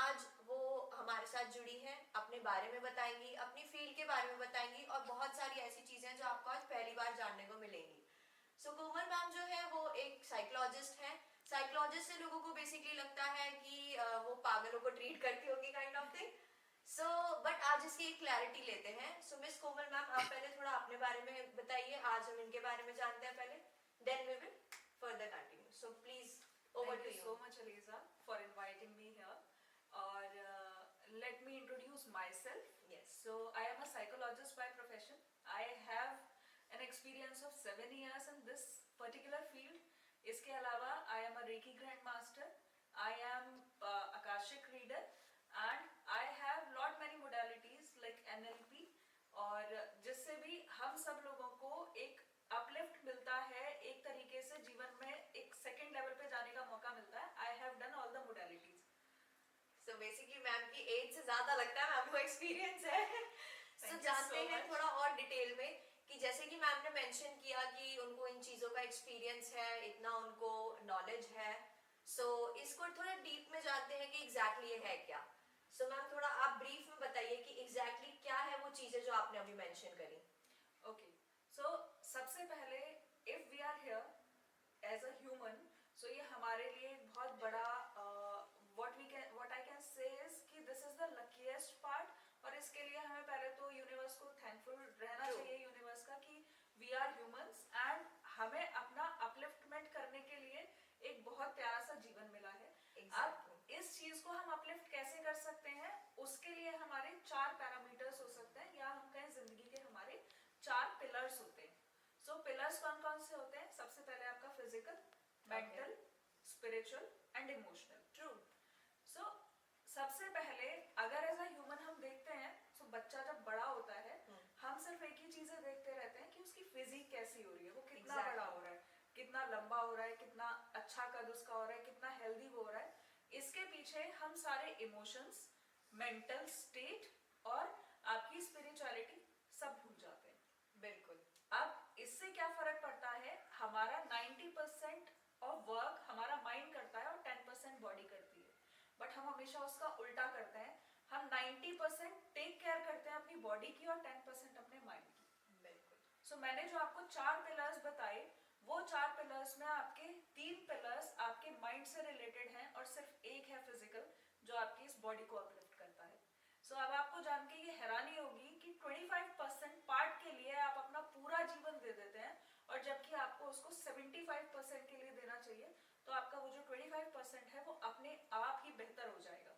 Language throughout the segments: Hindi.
आज वो हमारे साथ जुड़ी हैं, अपने बारे में बताएंगी, अपनी फील्ड के बारे में बताएंगी और बहुत सारी ऐसी चीजें जो आपको आज पहली बार जानने को मिलेंगी। सो कोमल मैम जो है वो एक साइकोलॉजिस्ट हैं। साइकोलॉजिस्ट से लोगों को बेसिकली लगता है कि वो पागलों को ट्रीट करती होगी kind of thing. So but आज इसकी एक क्लैरिटी लेते हैं। सो मिस कोमल मैम, आप पहले थोड़ा अपने बारे में बताइए, आज हम इनके बारे में जानते हैं पहले, then we will further continue. So please, over Thank to you you. so much, Aliza, for inviting me here. Or let me introduce myself. Yes. So I am a psychologist by profession. I have an experience of 7 years in this particular field. इसके अलावा I am a Reiki Grandmaster. I am Akashic Reader, and I have lot many modalities like NLP, और जिससे भी हम सब लोगों को एक अपलिफ्ट मिलता है, एक तरीके से जीवन में एक सेकंड लेवल पे जाने का मौका मिलता है। I have done all the modalities. So basically ma'am की एज से ज्यादा लगता है मैम को एक्सपीरियंस है। सो जानते हैं थोड़ा और डिटेल में कि जैसे कि मैम ने मेंशन किया कि उनको इन चीजों का एक्सपीरियंस है, इतना उनको नॉलेज है। सो इसको थोड़ा डीप में जानते हैं कि एग्जैक्टली ये है क्या। सो मैम थोड़ा आप ब्रीफ में बताइए कि एग्जैक्टली क्या है वो चीजें जो आपने अभी मेंशन करी। ओके, सो सबसे पहले if we are here as a human, so ये हमारे लिए एक बहुत बड़ा what I can say is कि this is the luckiest part, और इसके लिए हमें पहले तो यूनिवर्स को थैंकफुल रहना चाहिए, यूनिवर्स का, कि वी आर ह्यूमंस एंड हमें अपना अपलिफ्टमेंट करने के लिए एक बहुत प्यारा सा जीवन मिला है। अब इस चीज को हम अपलिफ्ट कैसे कर सकते हैं, उसके लिए हमारे 4 पैरामीटर्स हो सकते हैं, या हम कहें जिंदगी के हमारे 4 पिलर्स होते हैं। सो पिलर्स कौन कौन से होते हैं? सबसे पहले आपका physical, mental, spiritual and emotional. True. So सबसे पहले अगर एज अ ह्यूमन हम देखते हैं, सो बच्चा जब बड़ा होता है, हम सिर्फ एक ही चीजें देखते रहते हैं कि उसकी फिजिक कैसी हो रही है, वो कितना बड़ा हो रहा है, कितना लंबा हो रहा है, कितना अच्छा कद उसका हो रहा है, कितना हेल्दी वो हो रहा है। इसके पीछे हम सारे इमोशंस, मेंटल स्टेट और आपकी स्पिरिचुअलिटी सब भूल जाते हैं। बिल्कुल। अब इससे क्या फर्क पड़ता है? हमारा 90% ऑफ वर्क हमारा माइंड करता है और 10% बॉडी करती है, बट हम हमेशा उसका उल्टा करते हैं। हम 90% टेक केयर करते हैं अपनी बॉडी की और 10% अपने माइंड की। बिल्कुल। सो मैंने जो आपको 4 पिलर्स बताए, वो 4 पिलर्स में आपके 3 पिलर्स आपके माइंड से रिलेटेड हैं और सिर्फ एक है फिजिकल, जो आपकी इस बॉडी को अपलिफ्ट करता है। सो अब आपको जान के ये हैरानी होगी कि 25% पार्ट के लिए आप अपना पूरा जीवन दे देते हैं, और जबकि आपको उसको 75% के लिए देना चाहिए, तो आपका वो जो 25% है वो अपने आप ही बेहतर हो जाएगा।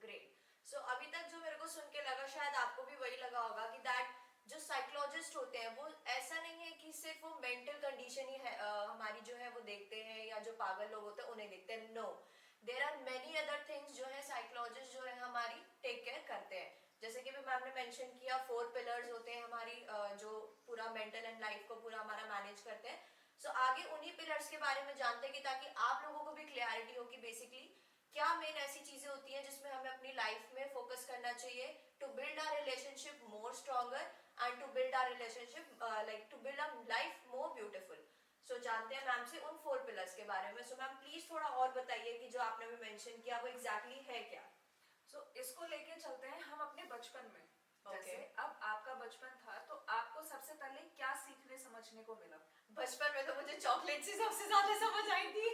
ग्रेट। सो अभी तक जो मेरे को सुन के लगा, शायद आपको भी वही लगा होगा कि दैट जो साइकोलॉजिस्ट होते हैं वो ऐसा नहीं है कि सिर्फ वो मेंटल कंडीशन ही है, हमारी जो है वो देखते हैं, या जो पागल लोग होते हैं उन्हें देखते हैं। No, there are many other things जो है साइकोलॉजिस्ट जो है हमारी टेक केयर करते हैं। जैसे कि भी मैम ने मेंशन किया, 4 पिलर्स होते हैं हमारी, जो पूरा मेंटल एंड लाइफ को पूरा हमारा मैनेज करते हैं। सो आगे उन्हीं पिलर्स के बारे में जानते हैं कि ताकि आप लोगों को भी क्लैरिटी हो कि बेसिकली क्या मेन ऐसी चीजें होती हैं जिसमें हमें अपनी लाइफ में फोकस करना चाहिए to build our relationship more stronger and to build our relationship like to build our life more beautiful. So जानते हैं मैम से उन 4 पिलर्स के बारे में। सो मैम प्लीज थोड़ा और बताइए कि जो आपने भी मेंशन किया वो एग्जैक्टली है क्या। सो इसको लेके चलते हैं हम अपने बचपन में। जैसे Okay. अब आपका बचपन था, तो आपको सबसे पहले क्या सीखने समझने को मिला? बचपन में तो मुझे चॉकलेट से सबसे ज्यादा समझ आई थी।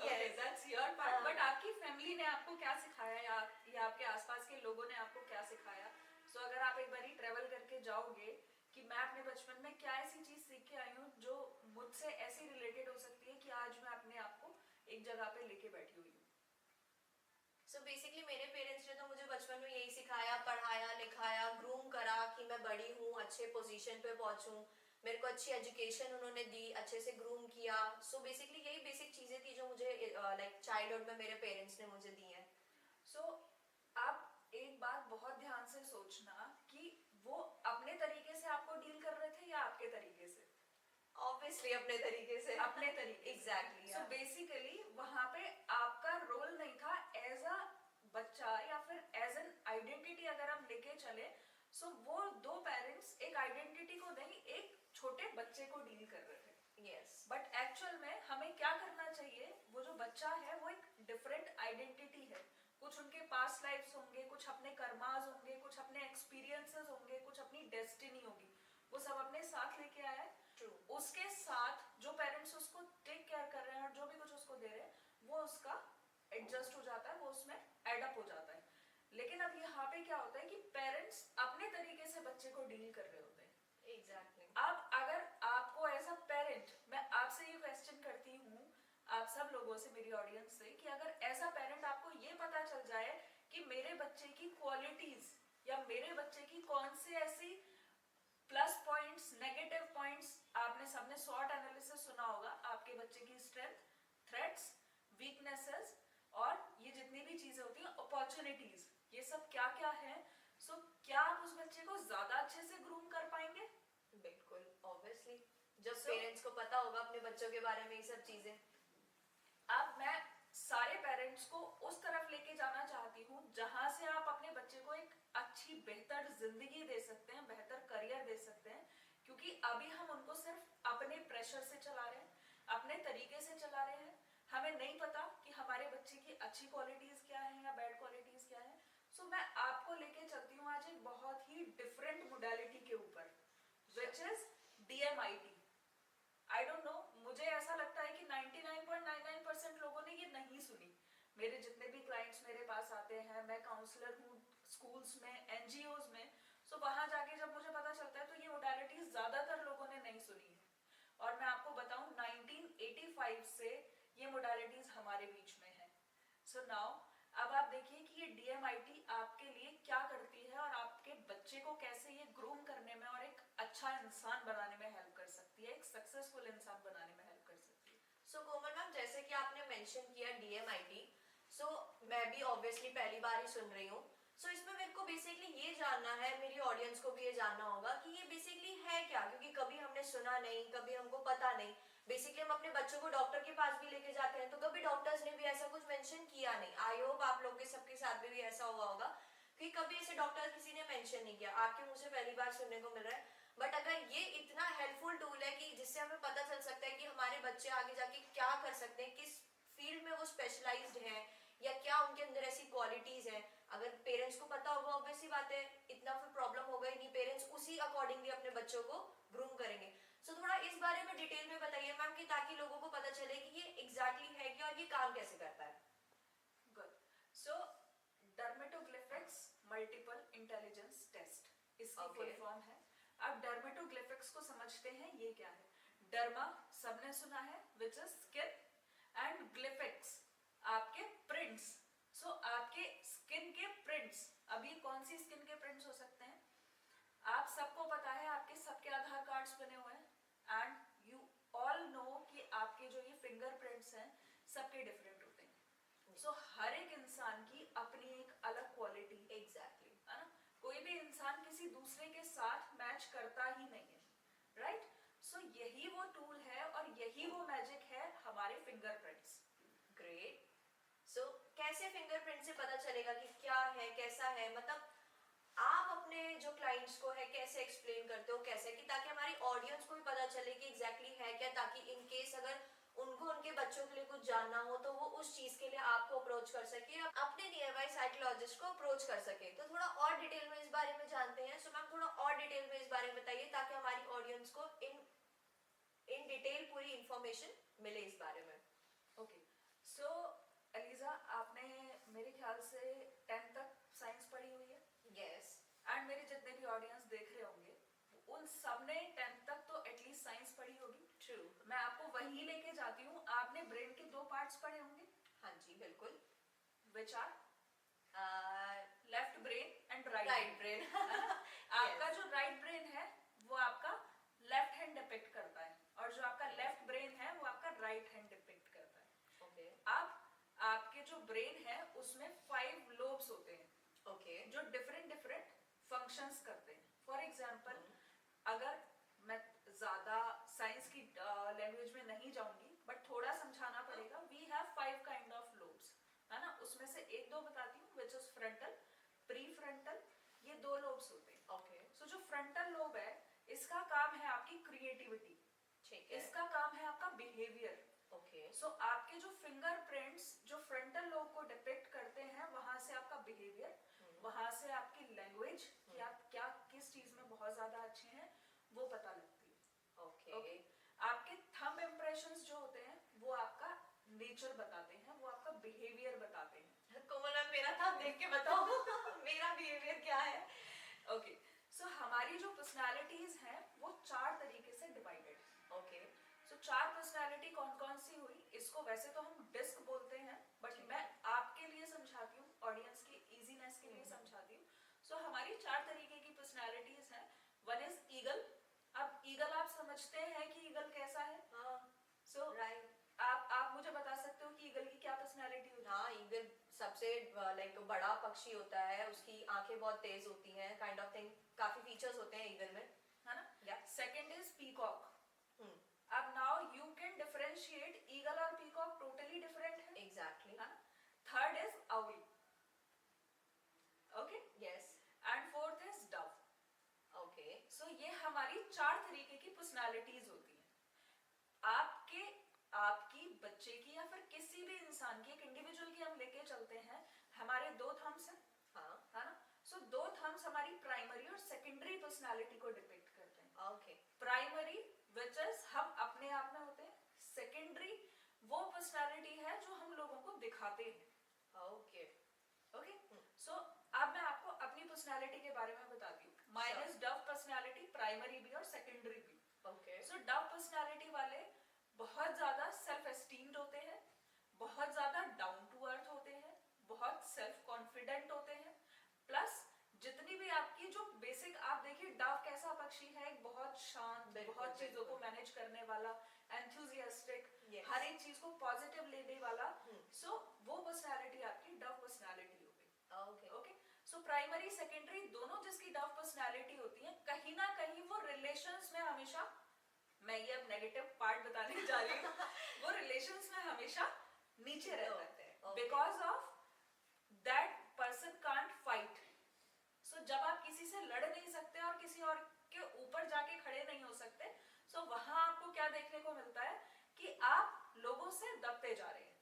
Yes, that's your part. But आपकी फैमिली ने आपको क्या सिखाया, या आपके आसपास के लोगों ने आपको क्या सिखाया? सो अगर आप एक बारी ट्रेवल करके जाओगे कि मैं अपने बचपन में क्या ऐसी चीज सीख के आई हूँ जो मुझसे ऐसी रिलेटेड हो सकती है कि आज मैं अपने आप को एक जगह पे लेके बैठी हुई हूँ। सो बेसिकली मेरे पेरेंट्स ने तो मुझे बचपन में यही सिखाया, पढ़ाया, लिखाया, ग्रूम करा कि मैं बड़ी हूँ, अच्छे पोजीशन पे पहुंचूं। मेरे को अच्छी एजुकेशन उन्होंने दी, अच्छे से ग्रूम किया। सो बेसिकली यही बेसिक चीजें थी जो मुझे लाइक चाइल्डहुड में मेरे पेरेंट्स ने मुझे दी हैं। सो आप एक बात बहुत ध्यान से सोचना कि वो अपने तरीके से आपको डील कर रहे थे या आपके तरीके से? ऑब्वियसली अपने तरीके से। अपने तरीके एग्जैक्टली। सो बेसिकली वहां पे आपका रोल नहीं था एज अ बच्चा या फिर एज एन आइडेंटिटी। अगर हम लेके चले, सो वो 2 पेरेंट्स एक आइडेंटिटी को नहीं, एक छोटे बच्चे को डील कर रहे थे। यस। बट एक्चुअल में हमें क्या करना चाहिए? वो जो बच्चा है वो एक डिफरेंट आइडेंटिटी है, कुछ उनके पास्ट लाइफ्स होंगे, कुछ अपने कर्मास होंगे, कुछ अपने एक्सपीरियंसेस होंगे, कुछ अपनी डेस्टिनी होगी, वो सब अपने साथ लेके आया है। ट्रू। उसके साथ जो पेरेंट्स उसको टेक केयर कर रहे हैं और जो भी कुछ उसको दे रहे हैं वो उसका एडजस्ट हो जाता है, वो उसमें एडअप हो जाता है। लेकिन अब यहाँ पे क्या होता है कि पेरेंट्स अपने तरीके से बच्चे को डील कर रहे होते हैं। एग्जैक्टली। अब अगर आपको एज अ पेरेंट, मैं आपसे ये क्वेश्चन करती हूँ, आप सब लोगों से, मेरी ऑडियंस से, कि अगर एज अ पेरेंट आपको ये पता चल जाए कि मेरे बच्चे की क्वालिटीज या मेरे बच्चे की कौन सी ऐसी प्लस पॉइंट्स, नेगेटिव पॉइंट्स, आपने सबने SWOT एनालिसिस सुना होगा, आपके बच्चे की स्ट्रेंथ, थ्रेट्स, वीकनेसेस और ये जितनी भी चीजें होती हैं, अपॉर्चुनिटीज, ये सब क्या क्या है, सो क्या आप उस बच्चे को ज्यादा अच्छे से ग्रूम कर पाएंगे? बिल्कुल, ऑब्वियसली, जब So- पेरेंट्स को पता होगा अपने बच्चों के बारे में ये सब चीजें। अब मैं सारे पेरेंट्स को उस तरफ लेके जाना चाहती हूँ जहां से आप अपने बच्चे को एक अच्छी बेहतर जिंदगी दे सकते हैं, बेहतर करियर दे सकते हैं, क्योंकि अभी हम उनको सिर्फ अपने प्रेशर से चला रहे हैं, अपने तरीके से चला रहे हैं, हमें नहीं पता कि हमारे बच्चे की अच्छी क्वालिटीज क्या है या बैड क्वालिटीज क्या है। सो मैं आपको लेके चलती हूँ आज एक बहुत ही डिफरेंट मोडालिटी के ऊपर, which is DMIT। I don't know, मुझे ऐसा लगता है कि 99.99% लोगों ने ये नहीं सुनी। मेरे जितने भी क्लाइंट्स मेरे पास आते हैं, मैं काउंसलर हूँ स्कूल्स में, NGOs में, सो वहां जाके जब मुझे पता चलता है तो ये मोडालिटीज ज्यादातर लोगों ने नहीं सुनी है। और मैं आपको बताऊं 1985 से ये मोडालिटीज हमारे बीच में है। सो नाउ अब आप देखिए कि ये DMIT आपके लिए क्या करती है और आपके बच्चे को कैसे ये ग्रूम करने में और एक अच्छा इंसान बनाने में हेल्प कर सकती है, एक सक्सेसफुल इंसान बनाने में हेल्प कर सकती है। सो कोमल मैम, जैसे कि आपने मेंशन किया DMIT, सो मैं भी ऑब्वियसली पहली बार ही सुन रही हूँ। सो इसमें मेरे को बेसिकली ये जानना है, मेरी ऑडियंस को भी ये जानना होगा कि ये बेसिकली है क्या, क्योंकि कभी हमने सुना नहीं, कभी हमको पता नहीं। बेसिकली हम अपने बच्चों को डॉक्टर के पास भी लेके जाते हैं तो कभी डॉक्टर्स ने भी ऐसा कुछ मेंशन किया नहीं। आई होप आप लोग के सबके साथ भी ऐसा हुआ होगा कि कभी ऐसे डॉक्टर किसी ने मेंशन नहीं किया। आपके मुंह से पहली बार सुनने को मिल रहा है। बट अगर ये इतना हेल्पफुल टूल है कि जिससे हमें पता चल सकता है कि हमारे बच्चे आगे जाके क्या कर सकते हैं, किस फील्ड में वो स्पेशलाइज्ड हैं, या क्या उनके अंदर ऐसी क्वालिटीज हैं, अगर पेरेंट्स को पता होगा ऑब्वियसली बात है इतना फिर प्रॉब्लम होगा ही नहीं, पेरेंट्स उसी अकॉर्डिंगली अपने बच्चों को ग्रूम करेंगे। सो थोड़ा इस बारे में डिटेल में बताइए मैम, कि ताकि लोगों को पता चले कि ये एग्जैक्टली है क्या और ये काम कैसे करता है। गुड। सो डर्मेटोग्लिफिक्स मल्टीपल इंटेलिजेंस टेस्ट, इसकी फुल फॉर्म है। अब डर्मेटोग्लिफिक्स को समझते हैं, ये क्या है। डर्मा सबने सुना है, विच इज स्किन, एंड ग्लिफिक्स आपके प्रिंट्स। सो आपके स्किन के प्रिंट्स, अभी कौन सी स्किन के प्रिंट्स हो सकते हैं, आप सबको पता है आपके सबके आधार कार्ड्स बने हुए हैं, एंड यू ऑल नो कि आपके जो ये फिंगरप्रिंट्स हैं सबके डिफरेंट होते हैं। सो हर एक इंसान की अपनी एक अलग क्वालिटी, एग्जैक्टली, है ना, कोई भी इंसान किसी दूसरे के साथ मैच करता ही नहीं है, राइट। सो यही वो टूल है और यही वो मैजिक है हमारे फिंगरप्रिंट्स। ग्रेट। सो कैसे फिंगरप्रिंट से पता चलेगा कि क्या है कैसा है, मतलब आप अपने जो क्लाइंट्स को है कैसे एक्सप्लेन करते हो, कैसे, कि ताकि हमारी ऑडियंस को भी पता चले कि एग्जैक्टली है क्या, ताकि इन केस अगर उनको उनके बच्चों के लिए कुछ जानना हो तो वो उस चीज के लिए आपको अप्रोच कर सके या अपने नियरबाई साइकोलॉजिस्ट को अप्रोच कर सके। तो थोड़ा और डिटेल में इस बारे में जानते हैं। सो मैम थोड़ा और डिटेल में इस बारे में बताइए ताकि हमारी ऑडियंस को इन डिटेल पूरी इंफॉर्मेशन मिले इस बारे में। ओके, सो एलिजा, आपने मेरे ख्याल से 10th तक साइंस पढ़ी हुई है। यस। एंड मेरे जितने भी ऑडियंस देख रहे होंगे उन सब ने 10th तक तो एटलीस्ट साइंस पढ़ी होगी। ट्रू। मैं आपको वही लेके जाती हूँ, आपने ब्रेन के 2 पार्ट्स पढ़े होंगे। हाँ जी बिल्कुल। Which are left brain and right brain. आपका जो राइट ब्रेन है वो आपका लेफ्ट हैंड डिपिक्ट करता है, और जो आपका लेफ्ट ब्रेन है वो आपका राइट हैंड डिपिक्ट करता है। ओके। अब आपके जो ब्रेन है उसमें 5 लोब्स होते हैं, ओके। जो डिफरेंट डिफरेंट फंक्शंस करते हैं। फॉर एग्जांपल, अगर मैं ज्यादा साइंस की लैंग्वेज में नहीं जाऊंगी बट थोड़ा समझाना पड़ेगा, we have 5 kind of lobes, है ना। उसमें से 1-2 बताती हूँ, which is frontal, pre frontal, ये 2 लोब्स होते हैं। ओके। सो जो फ्रंटल लोब है इसका काम है आपकी क्रिएटिविटी, ठीक है। इसका काम है आपका बिहेवियर। ओके। सो आपके जो फिंगरप्रिंट्स जो फ्रंटल लोब को डिपिक्ट करते हैं वहां वहां से आपकी लैंग्वेज कि आप क्या किस चीज में बहुत ज्यादा अच्छे हैं वो पता लगती है। ओके। आपके थंब इम्प्रेशंस जो होते हैं वो आपका नेचर बताते हैं, वो आपका बिहेवियर बताते हैं। कोमल मैम मेरा था देख के बताओ मेरा बिहेवियर क्या है? ओके, सो हमारी जो पर्सनालिटीज हैं वो 4 तरीके से डिवाइडेड है। ओके। सो 4 पर्सनालिटी कौन कौन सी हुई, इसको वैसे तो हम डिस्क बोलते हैं बट मैं आपके लिए समझाती हूँ, ऑडियंस के इजीनेस के लिए समझाती हूँ। सो हमारी 4 तरीके की पर्सनालिटीज हैं। One is eagle. अब ईगल आप समझते हैं कि ईगल कैसा है? हाँ। सो राइट। आप मुझे बता सकते हो कि ईगल की क्या पर्सनालिटी होती है? हाँ, ईगल सबसे लाइक बड़ा पक्षी होता है, उसकी आंखें बहुत तेज होती हैं, काइंड ऑफ थिंग, काफी फीचर्स होते हैं ईगल में, है ना? या सेकंड इज पीकॉक। अब now you can differentiate eagle और पीकॉक टोटली डिफरेंट है। एग्जैक्टली। है ना? Third is owl. Okay, yes. And fourth is dove. Okay. So ये हमारी 4 तरीके की पर्सनालिटीज होती हैं। आपके आपकी बच्चे की या फिर किसी भी इंसान की, एक इंडिविजुअल की हम लेके चलते हैं, हमारे 2 थम्स हैं, हाँ। है ना? सो 2 थम्स हमारी प्राइमरी और सेकेंडरी पर्सनालिटी को डिपिक्ट करते हैं। ओके। प्राइमरी विच इज हम अपने आप में होते हैं, सेकेंडरी वो पर्सनालिटी है जो हम लोगों को दिखाते हैं। ओके। ओके, सो अब मैं आपको अपनी पर्सनालिटी के बारे में बताती हूँ। Mine is Dove personality, primary भी और सेकेंडरी भी। ओके। सो डव पर्सनालिटी वाले बहुत ज्यादा सेल्फ एस्टीम्ड होते हैं, बहुत ज्यादा डाउन टू अर्थ होते हैं, बहुत सेल्फ कॉन्फिडेंट होते हैं, प्लस जितनी भी आपकी जो बेसिक, आप देखिए डव कैसा पक्षी है, एक बहुत शांत, बिल्कुल, बहुत चीजों को बिल्कुल। मैनेज करने वाला, एंथुसियास्टिक, Yes. हर एक चीज को पॉजिटिव लेने वाला। हम्म। सो वो पर्सनालिटी आपकी डव पर्सनालिटी हो गई। Okay. Okay, so primary secondary दोनों जिसकी डव पर्सनालिटी होती है, कहीं ना कहीं वो रिलेशंस में हमेशा, मैं ये अब नेगेटिव पार्ट बताने जा रही हूँ, वो रिलेशंस में हमेशा नीचे रहता है because of that person can't fight. So जब आप किसी से लड़ नहीं सकते और किसी और के ऊपर जाके खड़े नहीं हो सकते, सो वहां आपको क्या देखने को मिलता है कि आप लोगों से दबते जा रहे हैं।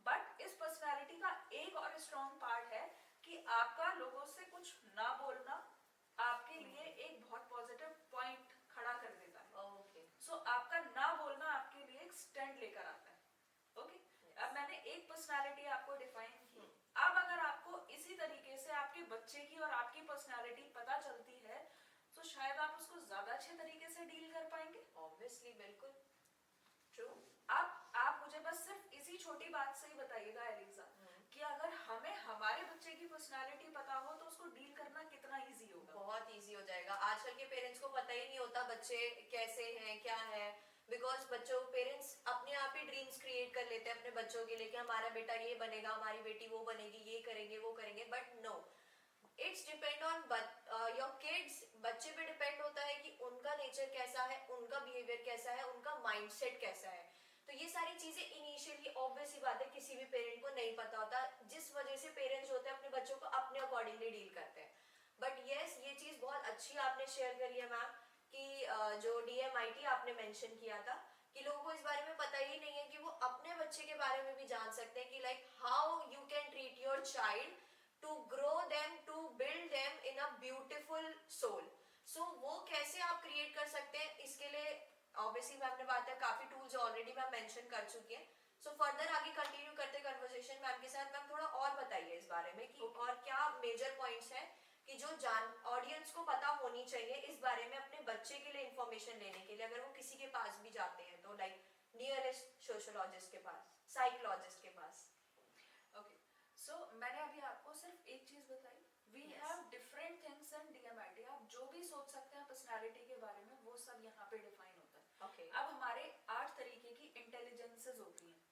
बट इस पर्सनालिटी का एक और स्ट्रॉन्ग पार्ट है कि आपका लोगों से कुछ ना बोलना आपके लिए एक बहुत पॉजिटिव पॉइंट खड़ा कर देता है। ओके। सो आपका ना बोलना आपके लिए एक स्टैंड लेकर आता है। ओके, अब मैंने एक पर्सनालिटी आपको डिफाइन की। अब अगर आपको इसी तरीके से आपके बच्चे की और आपकी पर्सनालिटी पता चलती है, तो शायद आप उसको ज्यादा अच्छे तरीके से डील कर पाएंगे। ऑब्वियसली, बिल्कुल ट्रू। आप मुझे बस सिर्फ इसी छोटी बात से ही बताइएगा एलिजा, कि अगर हमें हमारे बच्चे की पर्सनालिटी पता हो तो उसको डील करना कितना इजी होगा। बहुत इजी हो जाएगा। आजकल के पेरेंट्स को पता ही नहीं होता बच्चे कैसे हैं, क्या है, बिकॉज बच्चों, पेरेंट्स अपने आप ही ड्रीम्स क्रिएट कर लेते हैं अपने बच्चों के लिए कि हमारा बेटा ये बनेगा, हमारी बेटी वो बनेगी, ये करेंगे वो करेंगे, but no, it's depend on your kids. बच्चे पे डिपेंड होता है कि उनका नेचर कैसा है, उनका बिहेवियर कैसा है, उनका माइंडसेट कैसा है। तो ये सारी चीजें इनिशियली ऑब्वियस ही बात है किसी भी पेरेंट को नहीं पता होता, जिस वजह से पेरेंट्स होते हैं अपने बच्चों को अपने अकॉर्डिंगली डील करते हैं। बट यस, ये चीज बहुत अच्छी आपने शेयर करी है मैम, कि जो DMIT आपने मेंशन किया था कि लोगों को इस बारे में पता ही नहीं है कि वो अपने बच्चे के बारे में भी जान सकते हैं कि like how you can treat your child to grow them, to build them in a beautiful soul. So वो कैसे आप क्रिएट कर सकते हैं, इसके लिए ऑब्वियसली मैम ने बात है, काफी टूल्स ऑलरेडी मैम मेंशन कर चुकी हैं। सो फर्दर आगे कंटिन्यू करते कन्वर्सेशन मैम के साथ, मैम थोड़ा और बताइए इस बारे में कि और क्या मेजर पॉइंट्स हैं कि जो ऑडियंस को पता होनी चाहिए इस बारे में अपने बच्चे के लिए इंफॉर्मेशन लेने के लिए, अगर वो किसी के पास भी जाते हैं तो, लाइक नियरेस्ट सोशियोलॉजिस्ट के पास, साइकोलॉजिस्ट के पास। ओके, सो मैंने अभी आपको सिर्फ एक चीज बताई, we have different things in DMIT। आप जो भी सोच सकते हैं पर्सनालिटी के बारे में वो सब यहाँ पे डिफाइन होता है। ओके। अब हमारे 8 तरीके की इंटेलिजेंसेस होती हैं,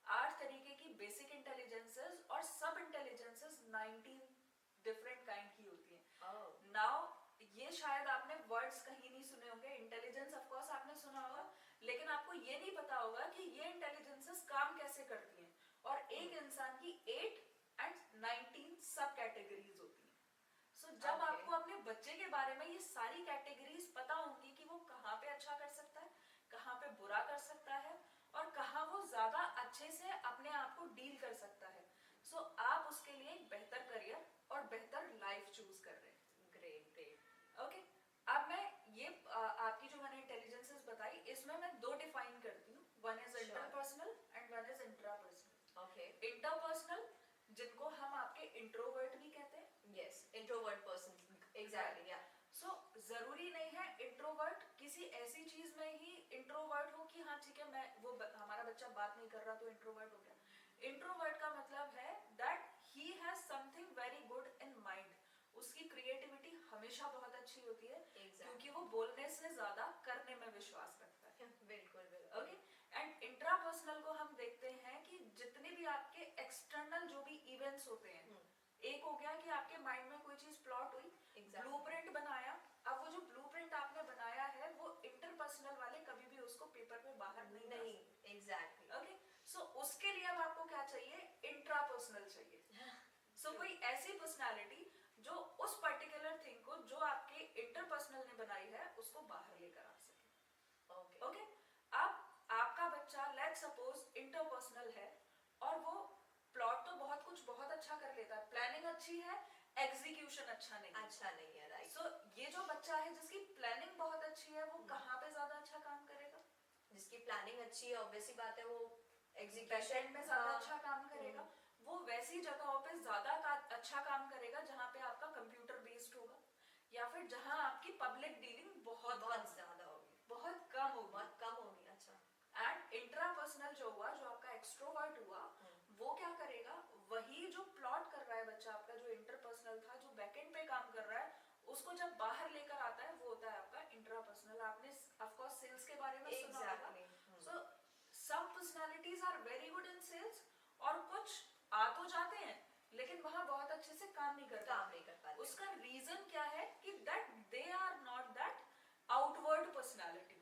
8 तरीके की बेसिक इंटेलिजेंसेस और सब इंटेलिजेंसेस 19 डिफरेंट काइंड की होती हैं। नाउ ये शायद आपने वर्ड्स कहीं नहीं सुने होंगे, इंटेलिजेंस ऑफ कोर्स आपने सुना होगा, लेकिन आपको ये नहीं पता होगा कि ये इंटेलिजेंसेस काम कैसे करती हैं। और एक इंसान की 8 एंड 19 सब कैटेगरीज होती हैं। सो जब आपको अपने बच्चे के बारे में ये सारी कैटेगरीज पता होंगी कि वो कहाँ पे अच्छा कर सकता है, कहाँ पे बुरा कर सकता है, और कहाँ वो ज्यादा अच्छे से अपने आप को डील कर सकता है, सो आप उसके लिए एक बेहतर करियर और बेहतर एग्जैक्टली या सो जरूरी नहीं है इंट्रोवर्ट किसी ऐसी चीज में ही इंट्रोवर्ट हो कि हाँ ठीक है मैं हमारा बच्चा बात नहीं कर रहा तो इंट्रोवर्ट हो गया। इंट्रोवर्ट का मतलब है that he has something very good in mind, उसकी क्रिएटिविटी हमेशा बहुत अच्छी होती है क्योंकि वो बोलने से ज्यादा करने में विश्वास रखता है। बिल्कुल बिल्कुल। ओके, एंड इंट्रापर्सनल को हम देखते हैं कि जितने भी आपके एक्सटर्नल जो भी इवेंट्स होते हैं, एक हो गया कि आपके माइंड में कोई चीज प्लॉट हुई, ब्लूप्रिंट बनाया, अब वो जो ब्लूप्रिंट आपने बनाया है वो इंटरपर्सनल वाले कभी भी उसको पेपर पे बाहर नहीं एग्जैक्टली। ओके, सो उसके लिए अब आपको क्या चाहिए, इंट्रापर्सनल चाहिए। सो कोई ऐसी पर्सनालिटी जो उस पर्टिकुलर थिंग को जो आपके इंटरपर्सनल ने बनाई है उसको बाहर लेकर आ सके। ओके ओके, अब आपका बच्चा लेट्स सपोज इंटरपर्सनल है और वो प्लॉट तो बहुत अच्छा कर लेता है, प्लानिंग अच्छी है, एग्जीक्यूशन अच्छा नहीं है, राइट। सो ये जो बच्चा है जिसकी प्लानिंग बहुत अच्छी है वो कहाँ पे ज्यादा अच्छा काम करेगा, जिसकी प्लानिंग अच्छी है ऑब्वियस सी बात है वो एग्जीक्यूशन में ज्यादा अच्छा काम करेगा। वो वैसी जगहों पे ज्यादा अच्छा काम करेगा जहाँ पे आपका कंप्यूटर बेस्ड होगा या फिर जहाँ आपकी पब्लिक डीलिंग बहुत ज्यादा होगी, बहुत कम होगी, बहुत कम होगी। अच्छा, एंड इंट्रापर्सनल जो हुआ, जो आपका एक्सट्रोवर्ट हुआ, वो क्या करेगा, वही जो प्लॉट कर रहा है बच्चा आपका, जो इंटरपर्सनल था, जो बैकएंड पे काम कर रहा है, उसको जब बाहर लेकर आता है वो होता है आपका इंट्रापर्सनल। आपने ऑफ कोर्स सेल्स के बारे में सुना होगा। So some personalities are very good in sales और कुछ आ तो जाते हैं लेकिन वहां बहुत अच्छे से काम नहीं कर पाते। उसका रीजन क्या है कि that they are not that outward personality.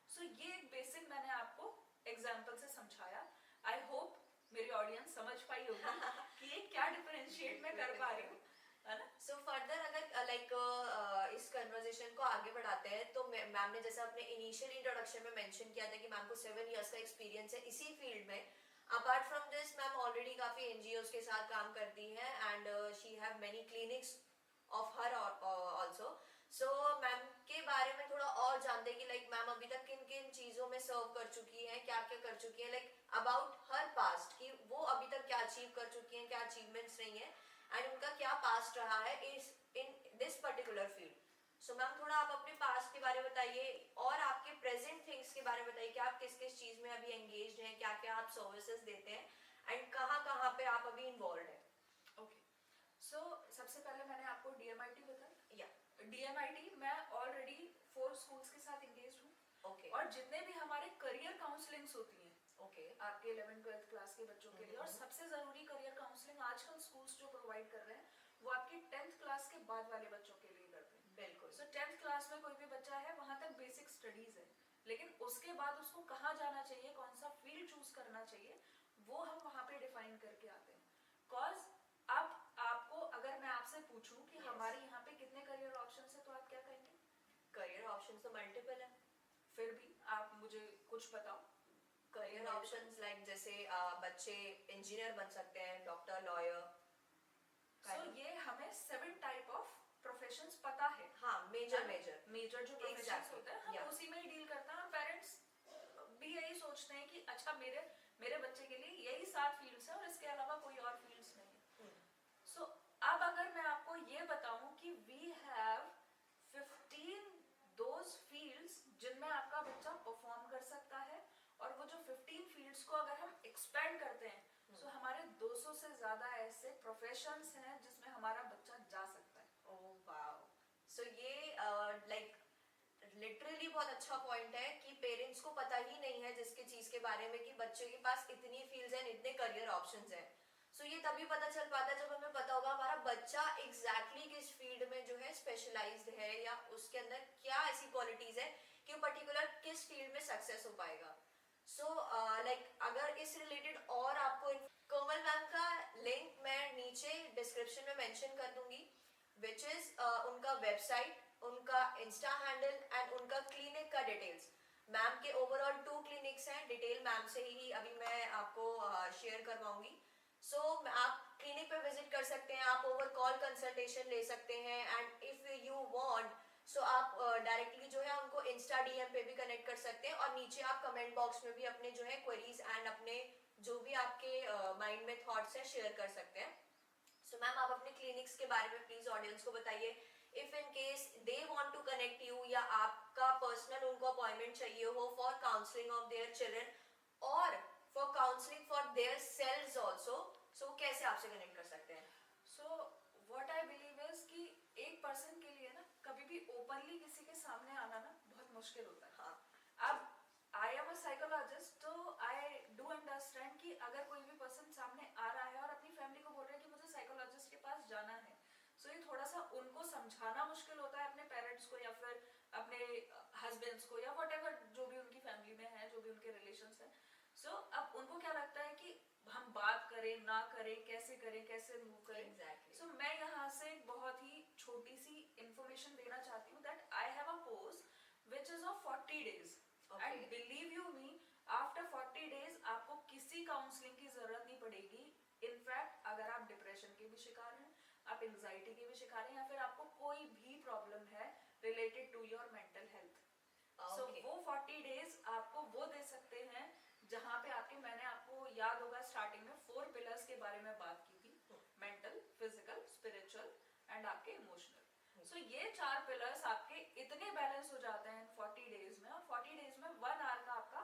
So ये एक बेसिक मैंने आपको एग्जांपल से समझाया। आई होप मेरी ऑडियंस समझ पाई होगी कि ये क्या डिफरेंशिएट मैं कर पा रही हूँ, है ना। सो फर्दर अगर लाइक इस कन्वर्सेशन को आगे बढ़ाते हैं तो मैम ने जैसा अपने इनिशियल इंट्रोडक्शन में मेंशन किया था कि मैम को 7 इयर्स का एक्सपीरियंस है इसी फील्ड में। Apart from this ma'am already काफी एनजीओज के साथ काम करती हैं and she have many clinics of her also. So ma'am के बारे में थोड़ा और जानते हैं कि लाइक मैम अभी तक किन किन चीजों में सर्व कर चुकी हैं, क्या क्या कर चुकी हैं, लाइक अबाउट हर पास्ट कि वो अभी तक क्या अचीव कर चुकी हैं, क्या अचीवमेंट्स रही हैं एंड उनका क्या पास्ट रहा है इस in this particular field. So ma'am थोड़ा आप अपने पास्ट के बारे में बताइए और आपके प्रेजेंट थिंग्स के बारे में बताइए कि आप किस किस चीज में अभी एंगेज्ड हैं, क्या क्या आप सर्विसेज देते हैं एंड कहाँ कहाँ पे आप अभी इन्वॉल्व हैं। ओके, सो सबसे पहले मैंने आपको डीएमआईटी बताया। या डीएमआईटी मैं ऑलरेडी 4 स्कूल्स के साथ एंगेज्ड हूँ। ओके और जितने भी हमारे करियर काउंसलिंग्स होती हैं ओके आपके 11th-12th क्लास के बच्चों के लिए, और सबसे जरूरी करियर काउंसलिंग आजकल स्कूल्स जो प्रोवाइड कर रहे हैं वो आपके 10th क्लास के बाद वाले बच्चों के लिए करते हैं। बिल्कुल। सो 10th क्लास में कोई भी बच्चा है वहां तक बेसिक स्टडीज है, लेकिन उसके बाद उसको कहाँ जाना चाहिए, कौन सा फील्ड चूज करना चाहिए, वो हम वहां पे डिफाइन करके आते हैं। कॉज अब आपको अगर मैं आपसे पूछूं कि हमारे यहाँ पे कितने करियर ऑप्शंस है तो आप क्या कहेंगे? करियर ऑप्शंस तो मल्टीपल है। फिर भी आप मुझे कुछ बताओ। करियर ऑप्शंस लाइक जैसे बच्चे इंजीनियर बन सकते हैं, डॉक्टर, लॉयर। सो ये हमें 7 टाइप ऑफ प्रोफेशंस पता है। हाँ, मेजर जो प्रोफेशंस होते हैं हम उसी में ही डील करते हैं, और पेरेंट्स भी यही सोचते हैं कि अच्छा मेरे बच्चे के लिए यही 7 फील्ड्स हैं और इसके अलावा कोई और फील्ड्स नहीं है। सो अब अगर मैं आपको ये बताऊं कि वी हैव 15 दोज फील्ड्स जिनमें आपका बच्चा परफॉर्म कर सकता है, और वो जो 15 फील्ड्स को अगर हम एक्सपेंड करते हैं सो हमारे 200 से ज्यादा ऐसे प्रोफेशंस हैं जिसमें हमारा बच्चा जा सकता है। Oh wow. सो ये लाइक लिटरली बहुत अच्छा पॉइंट है कि पेरेंट्स को पता ही नहीं है जिसके चीज के बारे में कि बच्चे के पास इतनी फील्ड्स हैं, इतने करियर ऑप्शंस हैं। सो ये तभी पता चल पाता है जब हमें पता होगा हमारा बच्चा एग्जैक्टली किस फील्ड में जो है स्पेशलाइज्ड है या उसके अंदर क्या ऐसी क्वालिटीज है कि वो पर्टिकुलर किस फील्ड में सक्सेस हो पाएगा। सो लाइक अगर इस रिलेटेड और आपको कोमल मैम का लिंक मैं नीचे डिस्क्रिप्शन में मेंशन कर दूंगी, विच इज उनका वेबसाइट, उनका इंस्टा हैंडल एंड उनका क्लिनिक का डिटेल्स। मैम के ओवरऑल 2 क्लिनिक्स हैं, डिटेल मैम से ही अभी मैं आपको शेयर करवाऊंगी। सो आप क्लिनिक पे विजिट कर सकते हैं, आप ओवर कॉल कंसल्टेशन ले सकते हैं and if you want so आप डायरेक्टली जो है उनको इंस्टा डीएम पे भी कनेक्ट कर सकते हैं और नीचे आप कमेंट बॉक्स में भी अपने जो है क्वेरीज एंड अपने जो भी आपके माइंड में थॉट्स हैं शेयर कर सकते हैं। सो मैम आप अपने क्लिनिक्स के बारे में प्लीज ऑडियंस को बताइए if in case they want to connect you या आपका पर्सनल उनको अपॉइंटमेंट चाहिए हो for counselling of their children और for counselling for their selves also, so कैसे आपसे कनेक्ट कर सकते हैं? So what I believe is कि एक पर्सन के लिए ना कभी भी ओपनली किसी के सामने आना ना बहुत मुश्किल होता है। हाँ, अब आई एम अ साइकोलॉजिस्ट, तो आई डू अंडरस्टैंड कि अगर कोई भी पर्सन सामने आ रहा है और अपनी फैमिली को बोल रहा है कि मुझे साइकोलॉजिस्ट के पास जाना है, सो ये थोड़ा सा उनको समझाना मुश्किल होता है अपने पेरेंट्स को या फिर अपने हस्बैंड्स को या वट जो भी उनकी फैमिली में है, जो भी उनके रिलेशंस हैं। सो अब उनको क्या लगता है कि हम बात करें ना करें, कैसे मूव करें। एग्जैक्टली। सो मैं यहाँ से एक बहुत ही छोटी सी इंफॉर्मेशन देना चाहती हूँ that I have a course which is of 40 days and believe you me, after 40 days आपको किसी काउंसलिंग की जरूरत नहीं पड़ेगी। इनफैक्ट अगर आप डिप्रेशन के भी शिकार हैं, आप एंजाइटी के भी शिकार हैं या फिर आपको कोई भी प्रॉब्लम है related to your mental health, so वो 40 डेज आपको वो दे सकते हैं जहाँ पे आपके, मैंने आपको याद होगा स्टार्टिंग में 4 पिलर्स के बारे में बात की थी, मेंटल, फिजिकल, स्पिरिचुअल एंड आपके इमोशनल। सो ये 4 पिलर्स आपके इतने बैलेंस हो जाते हैं 40 डेज में, और 40 डेज में 1 आवर का आपका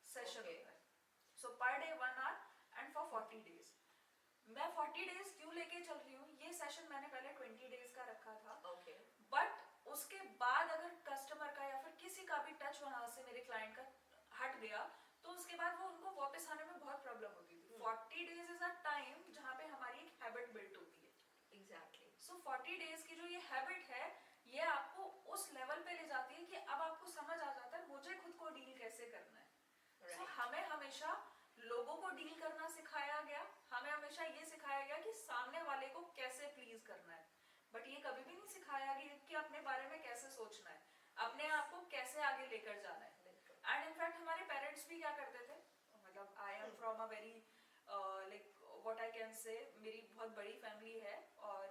सेशन होता है। So per day 1 hour and for 40 days. मैं 40 डेज क्यों लेके चल रही हूँ, ये सेशन मैंने पहले 20 डेज का रखा था, बट उसके बाद अगर कस्टमर का या फिर किसी का भी टच वहां से मेरे क्लाइंट का हट गया तो उसके बाद वो उनको वापस आने में बहुत प्रॉब्लम होती थी। 40 डेज इज अ टाइम जहाँ पे हमारी एक हैबिट बिल्ट होती है। एग्जैक्टली। सो 40 डेज की जो ये हैबिट है, ये आपको उस लेवल पे ले जाती है कि अब आपको समझ आ जाता है मुझे खुद को डील कैसे करना है। सो हमें हमेशा लोगों को डील करना सिखाया गया, हमें हमेशा ये सिखाया गया कि सामने वाले को कैसे प्लीज करना है, बट ये कभी भी नहीं सिखाया गया कि अपने बारे में कैसे सोचना है, अपने आप को कैसे आगे लेकर जाना है। एंड इनफैक्ट हमारे पेरेंट्स भी क्या करते थे, मतलब I am from a very like what I can से, मेरी बहुत बड़ी फैमिली है और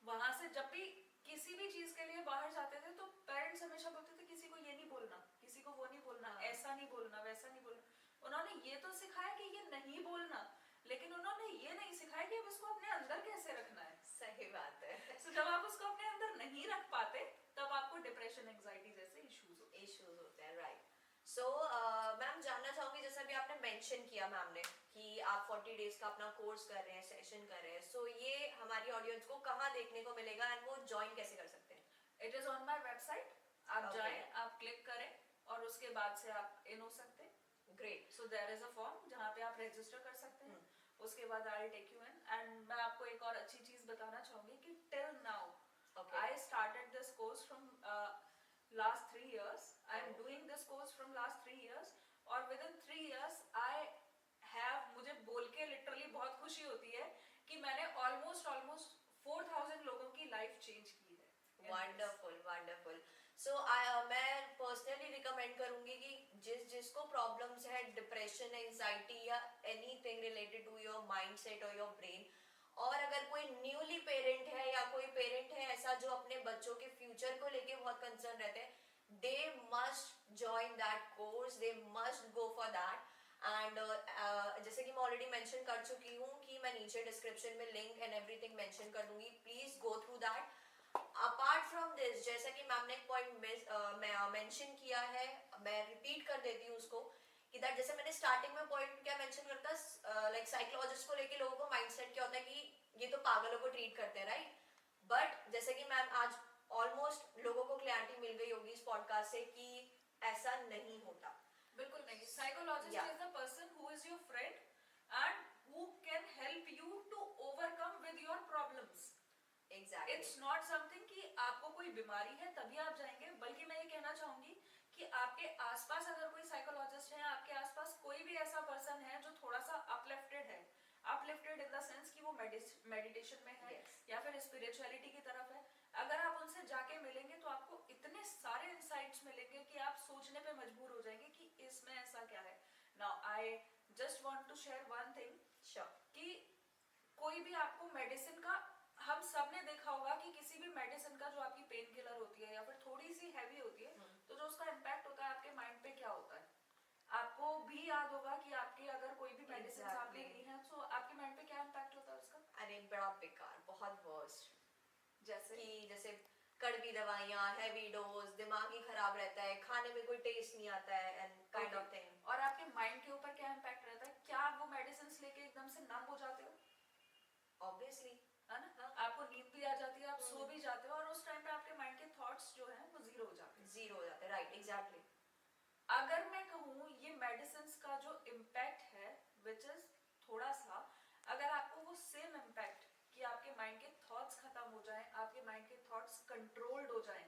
वहां से जब भी किसी भी चीज के लिए बाहर जाते थे तो पेरेंट्स हमेशा बोलते थे किसी को ये नहीं बोलना, किसी को वो नहीं बोलना, ऐसा नहीं बोलना, वैसा नहीं बोलना। उन्होंने ये तो सिखाया कि ये नहीं बोलना, लेकिन उन्होंने ये नहीं सिखाया कि अब इसको अपने अंदर कैसे रखना है। सही बात है। So, जब आप उसको अपने अंदर नहीं रख पाते तब आपको डिप्रेशन, एंजाइटी जैसे इश्यूज होते हैं, राइट। सो मैम जानना चाहूंगी, जैसे अभी आपने मेंशन किया मैम ने कि आप 40 डेज का अपना कोर्स कर रहे हैं, सेशन कर रहे हैं, सो ये हमारी ऑडियंस को कहाँ देखने को मिलेगा एंड वो ज्वाइन कैसे कर सकते हैं? It is on my website, आप जाएं, आप क्लिक करें और उसके बाद से आप इन हो सकते हैं। Great. So there is a form जहाँ पे आप रजिस्टर कर सकते हैं। उसके बाद I take you in. And मैं आपको एक और अच्छी चीज बताना चाहूंगी कि till now I started this course from last 3 years. I am doing this course from last 3 years और within 3 years I have, मुझे बोल के लिटरली बहुत खुशी होती है कि मैंने almost 4000 लोगों की लाइफ चेंज की है। Wonderful wonderful. सो मैं पर्सनली रिकमेंड करूंगी कि जिसको प्रॉब्लम्स है, डिप्रेशन, एंजाइटी या anything related to your mindset और योर ब्रेन, और अगर कोई न्यूली पेरेंट है या कोई पेरेंट है ऐसा जो अपने बच्चों के फ्यूचर को लेके बहुत कंसर्न रहते हैं, they must join that course, they must go for that. And जैसे कि मैं ऑलरेडी मेंशन कर चुकी हूँ कि मैं नीचे डिस्क्रिप्शन में लिंक एंड एवरीथिंग मेंशन कर दूंगी, please go through that. Apart from this, जैसा कि मैम ने एक पॉइंट मेंशन किया है, मैं रिपीट कर देती हूँ उसको कि दैट, जैसे मैंने स्टार्टिंग में पॉइंट क्या मेंशन करता, लाइक साइकोलॉजिस्ट को लेके लोगों को माइंडसेट क्या होता है कि ये तो पागलों को ट्रीट करते हैं, राइट? बट जैसे कि मैम आज ऑलमोस्ट लोगों को क्लैरिटी मिल गई होगी इस पॉडकास्ट से कि ऐसा नहीं होता। बिल्कुल नहीं। Psychologist is the person who is your friend and who can help you to overcome with your problems. Exactly. It's not something कि आपको कोई बीमारी है तभी आप जाएंगे, बल्कि मैं ये कहना चाहूंगी कि आपके आसपास अगर कोई साइकोलॉजिस्ट है, आपके आसपास कोई भी ऐसा पर्सन है जो थोड़ा सा अपलिफ्टेड है, अपलिफ्टेड इन द सेंस कि वो मेडिटेशन में है या फिर स्पिरिचुअलिटी की तरफ है, अगर आप उनसे जाके मिलेंगे तो आपको इतने सारे इंसाइट्स मिलेंगे कि आप सोचने पे मजबूर हो जाएंगे कि इसमें ऐसा क्या है। Now I just want to share one thing, कि कोई भी आपको मेडिसिन का, हम सब ने देखा होगा कि किसी भी मेडिसिन का जो आपकी पेन किलर होती है या फिर थोड़ी सी हैवी होती है, तो जो उसका इम्पैक्ट होता है आपके माइंड पे क्या होता है, आपको भी याद होगा कि आपके अगर कोई भी मेडिसिन आपने ली है तो आपके माइंड पे क्या इम्पैक्ट होता है उसका। अरे बड़ा बेकार, बहुत वर्स्ट। जैसे कि जैसे कड़वी दवाइयाँ, हैवी डोज, दिमाग ही खराब रहता है, खाने में कोई टेस्ट नहीं आता है एंड काइंड ऑफ थिंग। और आपके माइंड के ऊपर क्या इम्पैक्ट रहता है? क्या आप वो मेडिसिन लेके एकदम से नम हो जाते हो? ऑब्वियसली। है ना? हाँ। आपको नींद भी आ जाती है, आप सो भी जाते हो, और उस टाइम पे आपके माइंड के थॉट्स जो हैं वो जीरो हो जाते हैं। जीरो हो जाता है, राइट, एग्जैक्टली। अगर मैं कहूँ ये मेडिसिन का जो इम्पैक्ट है, विच इज थोड़ा सा, अगर आपको वो सेम इम्पैक्ट कि आपके माइंड के थॉट्स खत्म हो जाएं, आपके माइंड के थॉट्स कंट्रोल्ड हो जाएं,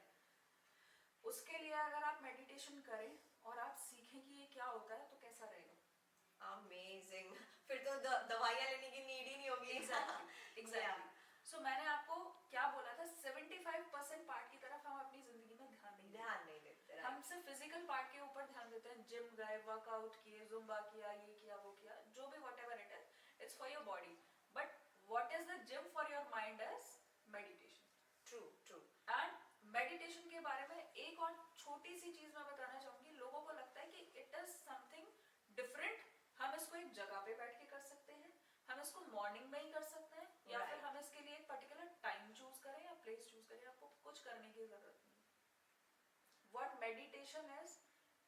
उसके लिए अगर आप मेडिटेशन करें और आप सीखें कि ये क्या होता है, तो कैसा रहेगा? अमेजिंग। फिर तो दवाइयाँ लेने की नीड ही नहीं होगी। Exactly, exactly. सो मैंने आपको क्या बोला था, 75% पार्ट की तरफ हम अपनी जिंदगी में ध्यान नहीं देते। हम सिर्फ फिजिकल पार्ट के ऊपर ध्यान देते हैं, जिम गए, वर्कआउट किए, जुम्बा किया, ये किया, वो किया, जो भी what ever it is, it's for your body. But what is the gym for your mind is meditation. True true. And meditation के बारे में एक और छोटी सी चीज मैं बताना चाहूंगी। लोगों को लगता है कि इट इज समथिंग डिफरेंट, हम इसको एक जगह पे बैठ के कर सकते हैं, हम इसको मॉर्निंग में ही कर सकते हैं, या फिर हम इसके लिए एक पर्टिकुलर टाइम चूज करें या प्लेस चूज करें, आपको कुछ करने की जरूरत नहीं। व्हाट मेडिटेशन इज,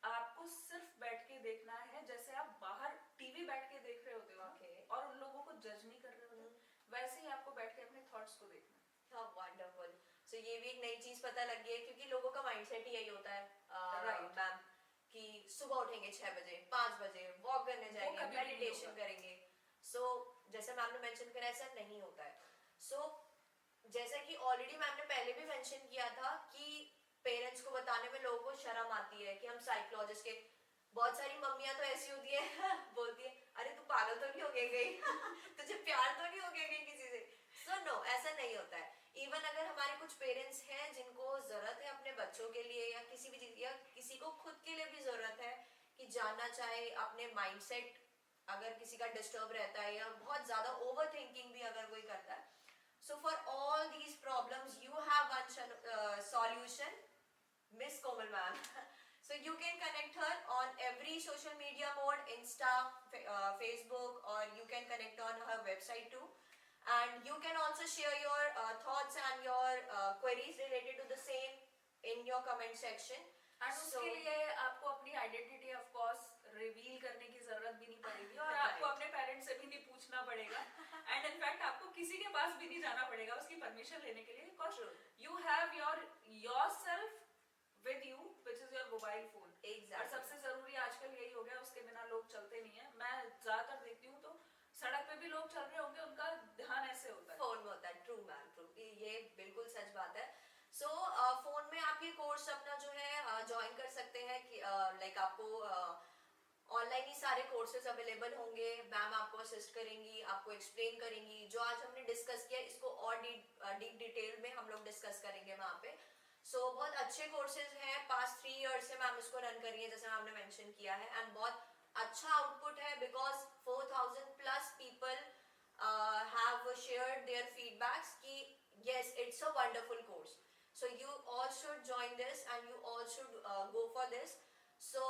आपको सिर्फ बैठ के देखना है, जैसे आप बाहर टीवी बैठ के देख रहे होते हो और उन लोगों को जज नहीं कर रहे होते, वैसे ही आपको बैठ के अपने थॉट्स को देखना है। हाँ, वंडरफुल। सो ये भी एक नई चीज पता लग गई है, क्योंकि लोगों का माइंडसेट ही यही होता है Right. मैम, कि सुबह उठेंगे 6 बजे, 5 बजे, वॉक करने जाएंगे, कभी भी नहीं मेडिटेशन होगा। करेंगे। सो जैसे मैम ने मेंशन करा, ऐसा नहीं होता है। सो जैसा कि ऑलरेडी मैम ने पहले भी मेंशन किया था कि पेरेंट्स को बताने में लोगों को शर्म आती है कि हम साइकोलॉजिस्ट के, बहुत सारी मम्मियां तो ऐसी होती है बोलती है, अरे तू पागल तो नहीं हो गई कहीं तुझे प्यार तो नहीं हो गया कहीं किसी से। सो नो, ऐसा नहीं होता है। इवन अगर हमारे कुछ पेरेंट्स हैं जिनको जरूरत है अपने बच्चों के लिए या किसी भी चीज, या किसी को खुद के लिए भी जरूरत है कि जानना चाहे अपने माइंडसेट, अगर किसी का डिस्टर्ब रहता है या बहुत ज्यादा ओवर थिंकिंग भी अगर कोई करता है, so for all these problems you have one solution, Miss Komal ma'am. So you can connect her on every social media mode, Insta, Facebook, or you can connect on her website too. And you can also share your thoughts and your queries related to the same in your comment section. And So- उसके लिए आपको अपनी आइडेंटिटी ऑफ कोर्स रिवील करने की जरूरत भी नहीं पड़ेगी, और Right. आपको अपने पेरेंट्स से भी नहीं पूछना पड़ेगा, एंड इनफैक्ट आपको किसी के पास भी नहीं जाना पड़ेगा उसकी परमिशन लेने के लिए, because True. You have yourself with you, which is your mobile phone. और Exactly. सबसे जरूरी आजकल यही हो गया, उसके बिना लोग चलते नहीं है। मैं ज्यादातर देखती हूँ तो सड़क पे भी लोग चल रहे होंगे, उनका ध्यान ऐसे होता है। फोन में होता है। ट्रू मैम, ट्रू, ये बिल्कुल सच बात है। सो फोन में आप ये कोर्स अपना जो है ज्वाइन कर सकते हैं कि लाइक आपको ऑनलाइन ही सारे कोर्सेज अवेलेबल होंगे। मैम आपको असिस्ट करेंगी, आपको एक्सप्लेन करेंगी। जो आज हमने डिस्कस किया इसको और डीप डिटेल में हम लोग डिस्कस करेंगे वहाँ पे। सो बहुत अच्छे कोर्सेज हैं, पास्ट 3 इयर्स से मैम इसको रन कर रही है, जैसे मैम ने मेंशन किया है, एंड बहुत अच्छा आउटपुट है, because 4000 plus people have shared their feedbacks कि yes, it's a wonderful course. So you all should join this and you all should go for this. So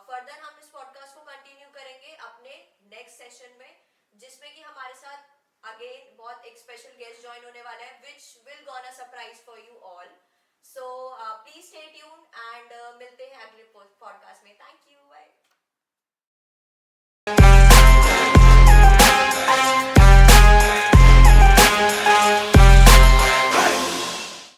further हम इस podcast को continue करेंगे अपने next session में, जिसमें कि हमारे साथ again बहुत एक special guest join होने वाला है, which will gonna surprise for you all. So please stay tuned and मिलते हैं अगले podcast में. Thank you.